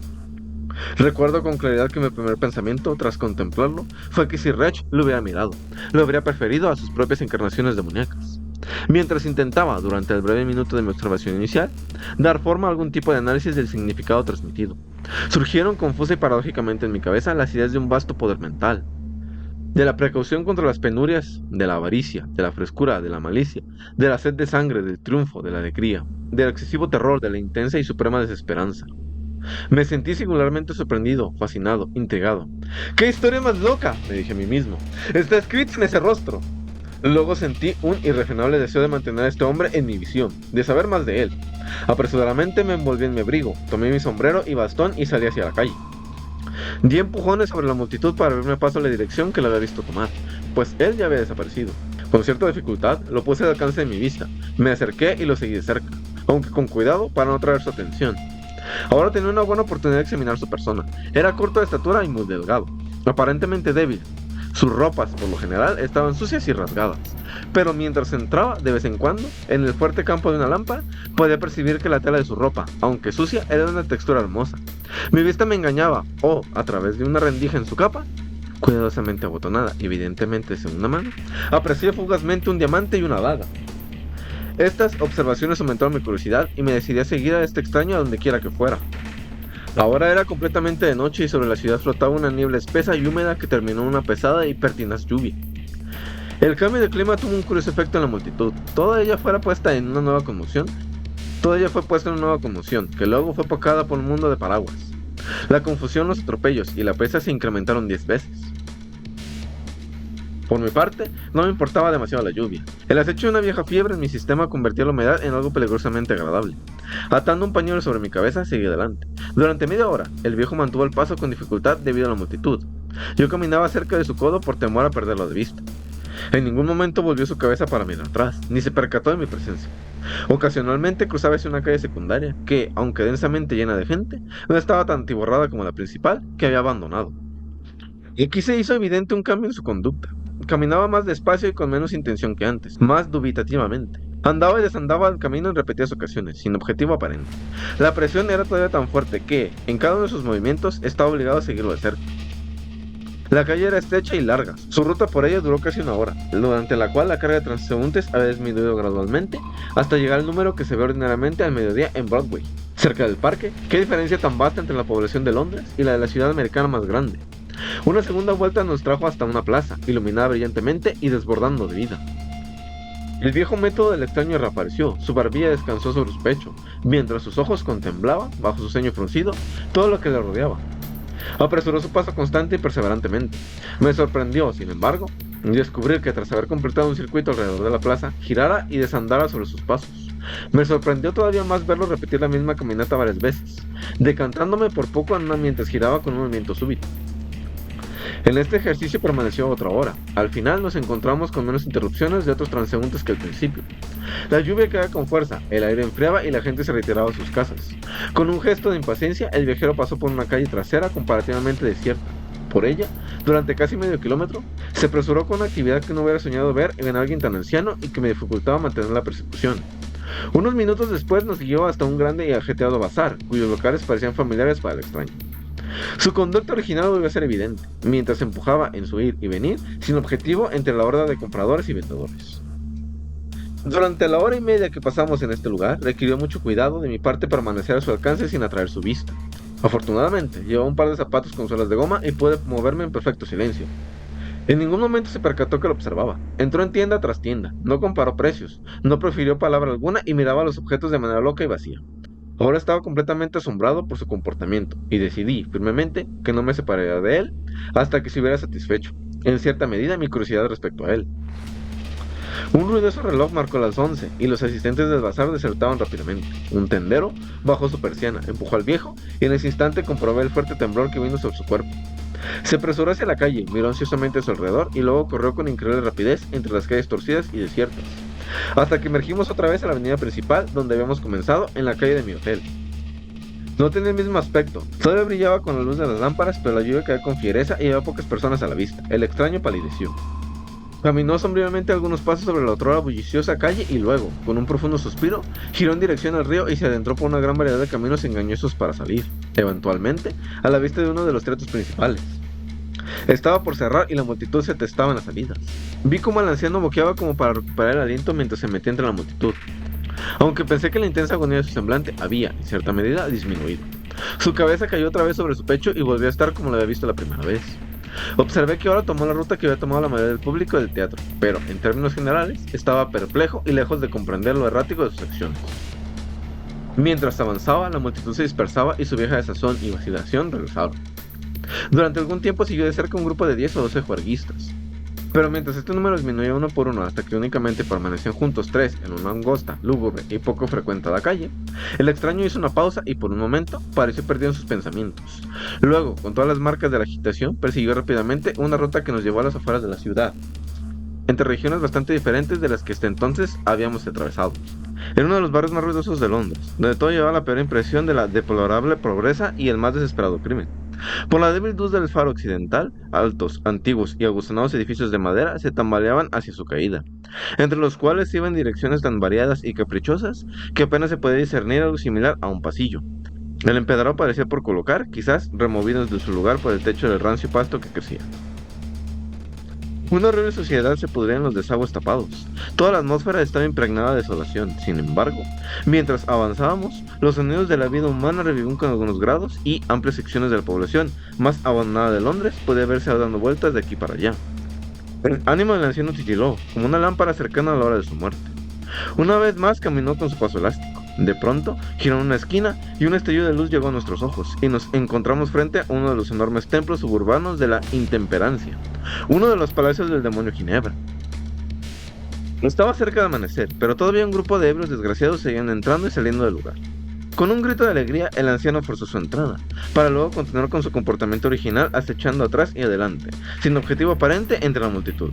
Recuerdo con claridad que mi primer pensamiento, tras contemplarlo, fue que si Wretch lo hubiera mirado, lo habría preferido a sus propias encarnaciones demoníacas. Mientras intentaba, durante el breve minuto de mi observación inicial, dar forma a algún tipo de análisis del significado transmitido, surgieron confusa y paradójicamente en mi cabeza las ideas de un vasto poder mental, de la precaución contra las penurias, de la avaricia, de la frescura, de la malicia, de la sed de sangre, del triunfo, de la alegría, del excesivo terror, de la intensa y suprema desesperanza. Me sentí singularmente sorprendido, fascinado, intrigado. ¡Qué historia más loca!, me dije a mí mismo. Está escrito en ese rostro. Luego sentí un irrefrenable deseo de mantener a este hombre en mi visión, de saber más de él. Apresuradamente me envolví en mi abrigo, tomé mi sombrero y bastón y salí hacia la calle. Di empujones sobre la multitud para abrirme paso a la dirección que le había visto tomar, pues él ya había desaparecido. Con cierta dificultad lo puse al alcance de mi vista, me acerqué y lo seguí de cerca, aunque con cuidado para no atraer su atención. Ahora tenía una buena oportunidad de examinar su persona. Era corto de estatura y muy delgado, aparentemente débil. Sus ropas, por lo general, estaban sucias y rasgadas, pero mientras entraba, de vez en cuando, en el fuerte campo de una lámpara, podía percibir que la tela de su ropa, aunque sucia, era de una textura hermosa. Mi vista me engañaba, o, a través de una rendija en su capa, cuidadosamente abotonada, evidentemente de segunda mano, aprecié fugazmente un diamante y una daga. Estas observaciones aumentaron mi curiosidad y me decidí a seguir a este extraño a donde quiera que fuera. Ahora era completamente de noche y sobre la ciudad flotaba una niebla espesa y húmeda que terminó en una pesada y pertinaz lluvia. El cambio de clima tuvo un curioso efecto en la multitud. Toda ella fue puesta en una nueva conmoción, que luego fue opacada por un mundo de paraguas. La confusión, los atropellos y la pesa se incrementaron 10 veces. Por mi parte, no me importaba demasiado la lluvia. El acecho de una vieja fiebre en mi sistema convertía la humedad en algo peligrosamente agradable. Atando un pañuelo sobre mi cabeza, seguí adelante. Durante media hora, el viejo mantuvo el paso con dificultad debido a la multitud. Yo caminaba cerca de su codo por temor a perderlo de vista. En ningún momento volvió su cabeza para mirar atrás, ni se percató de mi presencia. Ocasionalmente cruzaba hacia una calle secundaria que, aunque densamente llena de gente, no estaba tan atiborrada como la principal, que había abandonado. Y aquí se hizo evidente un cambio en su conducta. Caminaba más despacio y con menos intención que antes, más dubitativamente. Andaba y desandaba el camino en repetidas ocasiones, sin objetivo aparente. La presión era todavía tan fuerte que, en cada uno de sus movimientos, estaba obligado a seguirlo de cerca. La calle era estrecha y larga, su ruta por ella duró casi una hora, durante la cual la carga de transeúntes había disminuido gradualmente, hasta llegar al número que se ve ordinariamente al mediodía en Broadway. Cerca del parque, qué diferencia tan vasta entre la población de Londres y la de la ciudad americana más grande. Una segunda vuelta nos trajo hasta una plaza, iluminada brillantemente y desbordando de vida. El viejo método del extraño reapareció, su barbilla descansó sobre su pecho, mientras sus ojos contemplaban, bajo su ceño fruncido, todo lo que le rodeaba. Apresuró su paso constante y perseverantemente. Me sorprendió, sin embargo, descubrir que tras haber completado un circuito alrededor de la plaza, girara y desandara sobre sus pasos. Me sorprendió todavía más verlo repetir la misma caminata varias veces, decantándome por poco mientras giraba con un movimiento súbito. En este ejercicio permaneció otra hora. Al final nos encontramos con menos interrupciones de otros transeúntes que al principio. La lluvia caía con fuerza, el aire enfriaba y la gente se retiraba a sus casas. Con un gesto de impaciencia, el viajero pasó por una calle trasera comparativamente desierta. Por ella, durante casi medio kilómetro, se apresuró con una actividad que no hubiera soñado ver en alguien tan anciano y que me dificultaba mantener la persecución. Unos minutos después nos siguió hasta un grande y ajetreado bazar, cuyos locales parecían familiares para el extraño. Su conducta original volvió a ser evidente, mientras empujaba en su ir y venir, sin objetivo entre la horda de compradores y vendedores. Durante la hora y media que pasamos en este lugar, requirió mucho cuidado de mi parte permanecer a su alcance sin atraer su vista. Afortunadamente, llevaba un par de zapatos con suelas de goma y pude moverme en perfecto silencio. En ningún momento se percató que lo observaba. Entró en tienda tras tienda, no comparó precios, no profirió palabra alguna y miraba los objetos de manera loca y vacía. Ahora estaba completamente asombrado por su comportamiento, y decidí, firmemente, que no me separaría de él hasta que se hubiera satisfecho, en cierta medida, mi curiosidad respecto a él. Un ruidoso reloj marcó las 11, y los asistentes del bazar desertaban rápidamente. Un tendero bajó su persiana, empujó al viejo, y en ese instante comprobé el fuerte temblor que vino sobre su cuerpo. Se apresuró hacia la calle, miró ansiosamente a su alrededor, y luego corrió con increíble rapidez entre las calles torcidas y desiertas. hasta que emergimos otra vez a la avenida principal donde habíamos comenzado, en la calle de mi hotel. No tenía el mismo aspecto, todavía brillaba con la luz de las lámparas, pero la lluvia caía con fiereza y había pocas personas a la vista. El extraño palideció. Caminó sombríamente algunos pasos sobre la otrora bulliciosa calle y luego, con un profundo suspiro, giró en dirección al río y se adentró por una gran variedad de caminos engañosos para salir, eventualmente, a la vista de uno de los teatros principales. Estaba por cerrar y la multitud se atestaba en las salidas. Vi cómo el anciano boqueaba como para recuperar el aliento mientras se metía entre la multitud. Aunque pensé que la intensa agonía de su semblante había, en cierta medida, disminuido. Su cabeza cayó otra vez sobre su pecho y volvió a estar como lo había visto la primera vez. Observé que ahora tomó la ruta que había tomado la mayoría del público del teatro, pero, en términos generales, estaba perplejo y lejos de comprender lo errático de sus acciones. Mientras avanzaba, la multitud se dispersaba y su vieja desazón y vacilación regresaron. Durante algún tiempo siguió de cerca un grupo de 10 o 12 juerguistas. Pero mientras este número disminuía uno por uno hasta que únicamente permanecían juntos 3 en una angosta, lúgubre y poco frecuentada calle, el extraño hizo una pausa y por un momento pareció perdido en sus pensamientos. Luego, con todas las marcas de la agitación, persiguió rápidamente una ruta que nos llevó a las afueras de la ciudad, entre regiones bastante diferentes de las que hasta entonces habíamos atravesado. Era uno de los barrios más ruidosos de Londres, donde todo llevaba la peor impresión de la deplorable pobreza y el más desesperado crimen. Por la débil luz del faro occidental, altos, antiguos y agustonados edificios de madera se tambaleaban hacia su caída, entre los cuales iban direcciones tan variadas y caprichosas que apenas se podía discernir algo similar a un pasillo. El empedrado parecía por colocar, quizás removido de su lugar por el techo del rancio pasto que crecía. Una horrible suciedad se pudría en los desagües tapados. Toda la atmósfera estaba impregnada de desolación. Sin embargo, mientras avanzábamos, los sonidos de la vida humana revivían con algunos grados y amplias secciones de la población más abandonada de Londres podía verse dando vueltas de aquí para allá. El ánimo del anciano titiló, como una lámpara cercana a la hora de su muerte. Una vez más caminó con su paso elástico. De pronto, giró en una esquina y un estallido de luz llegó a nuestros ojos y nos encontramos frente a uno de los enormes templos suburbanos de la intemperancia, uno de los palacios del demonio Ginebra. Estaba cerca de amanecer, pero todavía un grupo de ebrios desgraciados seguían entrando y saliendo del lugar. Con un grito de alegría, el anciano forzó su entrada, para luego continuar con su comportamiento original acechando atrás y adelante, sin objetivo aparente entre la multitud.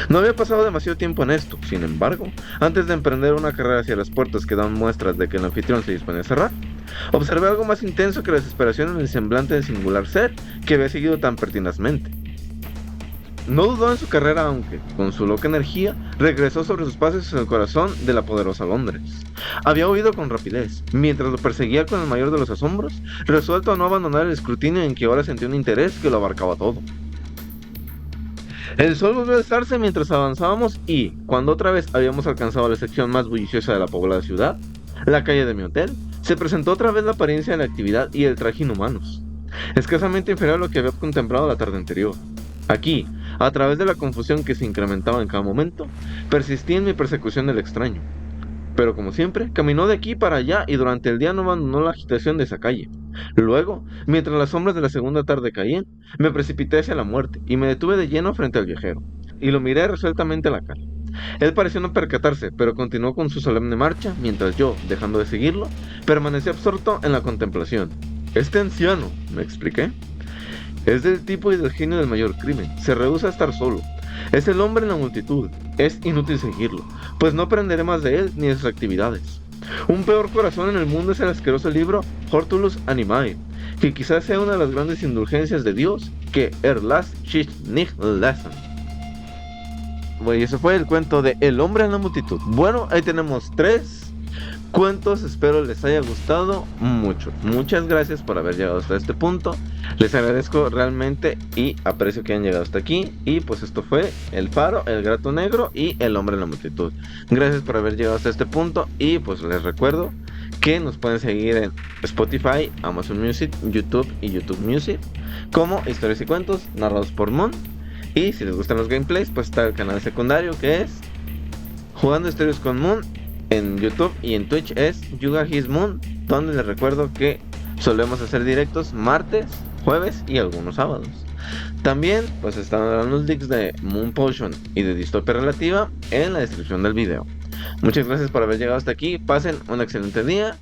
No había pasado demasiado tiempo en esto, sin embargo, antes de emprender una carrera hacia las puertas que dan muestras de que el anfitrión se disponía a cerrar, observé algo más intenso que la desesperación en el semblante del singular ser que había seguido tan pertinazmente. No dudó en su carrera aunque, con su loca energía, regresó sobre sus pasos hacia el corazón de la poderosa Londres. Había huido con rapidez, mientras lo perseguía con el mayor de los asombros, resuelto a no abandonar el escrutinio en que ahora sentía un interés que lo abarcaba todo. El sol volvió a alzarse mientras avanzábamos y, cuando otra vez habíamos alcanzado la sección más bulliciosa de la poblada ciudad, la calle de mi hotel, se presentó otra vez la apariencia de la actividad y el traje inhumanos, escasamente inferior a lo que había contemplado la tarde anterior. Aquí, a través de la confusión que se incrementaba en cada momento, persistí en mi persecución del extraño. Pero como siempre, caminó de aquí para allá y durante el día no abandonó la agitación de esa calle. Luego, mientras las sombras de la segunda tarde caían, me precipité hacia la muerte y me detuve de lleno frente al viajero, y lo miré resueltamente a la cara. Él pareció no percatarse, pero continuó con su solemne marcha, mientras yo, dejando de seguirlo, permanecí absorto en la contemplación. Este anciano, me expliqué, es del tipo y del genio del mayor crimen, se rehúsa a estar solo. Es el hombre en la multitud, es inútil seguirlo, pues no aprenderé más de él ni de sus actividades. Un peor corazón en el mundo es el asqueroso libro Hortulus Animae, que quizás sea una de las grandes indulgencias de Dios que Erlass sich nicht lassen. Bueno, y ese fue el cuento de El hombre en la multitud. Bueno, ahí tenemos 3 cuentos, espero les haya gustado mucho. Muchas gracias por haber llegado hasta este punto. Les agradezco realmente y aprecio que hayan llegado hasta aquí. Y pues esto fue El Faro, El Gato Negro y El Hombre en la Multitud. Gracias por haber llegado hasta este punto y pues les recuerdo que nos pueden seguir en Spotify, Amazon Music, YouTube y YouTube Music como Historias y Cuentos narrados por Moon. Y si les gustan los gameplays, pues está el canal secundario que es Jugando Historias con Moon. En YouTube y en Twitch es Yuga His Moon, donde les recuerdo que solemos hacer directos martes, jueves y algunos sábados. También pues están los links de Moon Potion y de Distopia Relativa en la descripción del video. Muchas gracias por haber llegado hasta aquí, pasen un excelente día